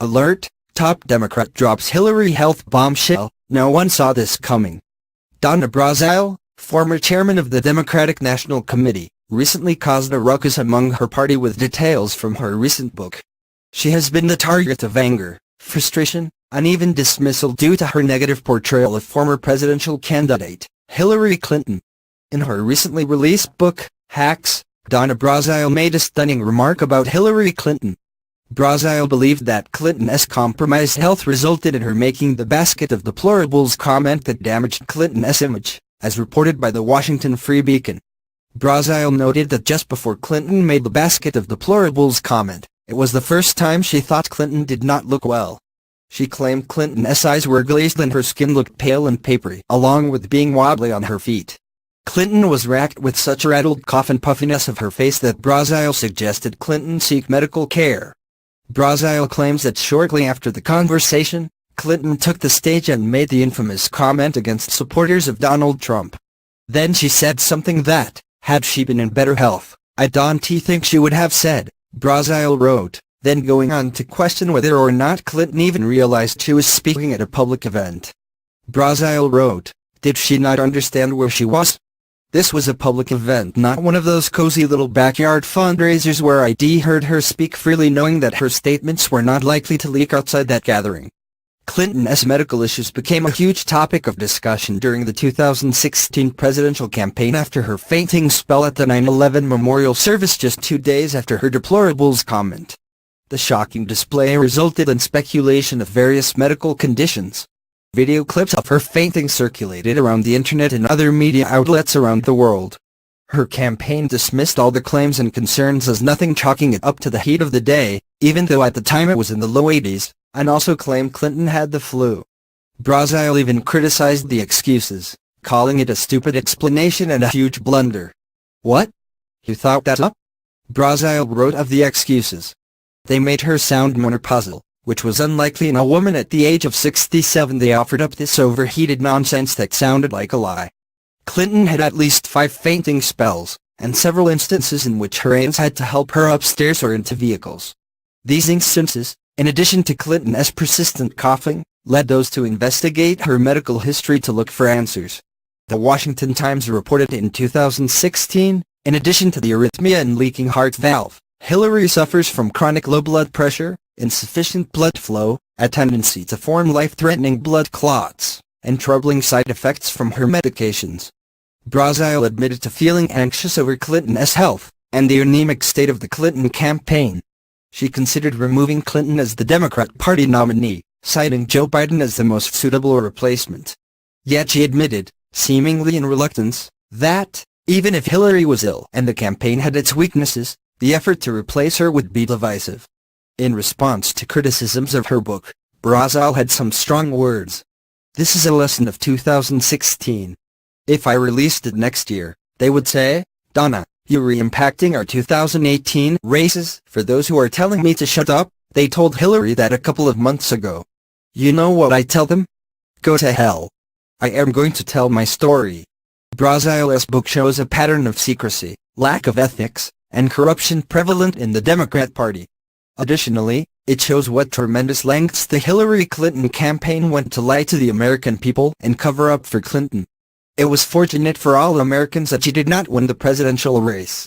Alert! Top Democrat drops Hillary health bombshell. No one saw this coming. Donna Brazile, former chairman of the Democratic National Committee, recently caused a ruckus among her party with details from her recent book. She has been the target of anger, frustration, and even dismissal due to her negative portrayal of former presidential candidate Hillary Clinton. In her recently released book, Hacks, Donna Brazile made a stunning remark about Hillary Clinton. Brazile believed that Clinton's compromised health resulted in her making the basket of deplorables comment that damaged Clinton's image, as reported by the Washington Free Beacon. Brazile noted that just before Clinton made the basket of deplorables comment, it was the first time she thought Clinton did not look well. She claimed Clinton's eyes were glazed and her skin looked pale and papery, along with being wobbly on her feet. Clinton was racked with such a rattled cough and puffiness of her face that Brazile suggested Clinton seek medical care. Brazile claims that shortly after the conversation, Clinton took the stage and made the infamous comment against supporters of Donald Trump. Then she said something that, had she been in better health, I don't think she would have said, Brazile wrote, then going on to question whether or not Clinton even realized she was speaking at a public event. Brazile wrote, did she not understand where she was? This was a public event, not one of those cozy little backyard fundraisers where I'd heard her speak freely knowing that her statements were not likely to leak outside that gathering. Clinton's medical issues became a huge topic of discussion during the 2016 presidential campaign after her fainting spell at the 9/11 memorial service just 2 days after her deplorables comment. The shocking display resulted in speculation of various medical conditions. Video clips of her fainting circulated around the internet and other media outlets around the world. Her campaign dismissed all the claims and concerns as nothing, chalking it up to the heat of the day, even though at the time it was in the low 80s, and also claimed Clinton had the flu. Brazile even criticized the excuses, calling it a stupid explanation and a huge blunder. What? You thought that up? Brazile wrote of the excuses. They made her sound more puzzled, which was unlikely in a woman at the age of 67. They offered up this overheated nonsense that sounded like a lie. Clinton had at least 5 fainting spells, and several instances in which her aides had to help her upstairs or into vehicles. These instances, in addition to Clinton's persistent coughing, led those to investigate her medical history to look for answers. The Washington Times reported in 2016, in addition to the arrhythmia and leaking heart valve, Hillary suffers from chronic low blood pressure, insufficient blood flow, a tendency to form life-threatening blood clots, and troubling side effects from her medications. Brazile admitted to feeling anxious over Clinton's health, and the anemic state of the Clinton campaign. She considered removing Clinton as the Democrat Party nominee, citing Joe Biden as the most suitable replacement. Yet she admitted, seemingly in reluctance, that, even if Hillary was ill and the campaign had its weaknesses, the effort to replace her would be divisive. In response to criticisms of her book, Brazile had some strong words. This is a lesson of 2016. If I released it next year, they would say, Donna, you're impacting our 2018 races. For those who are telling me to shut up, they told Hillary that a couple of months ago. You know what I tell them? Go to hell. I am going to tell my story. Brazile's book shows a pattern of secrecy, lack of ethics, and corruption prevalent in the Democrat Party. Additionally, it shows what tremendous lengths the Hillary Clinton campaign went to lie to the American people and cover up for Clinton. It was fortunate for all Americans that she did not win the presidential race.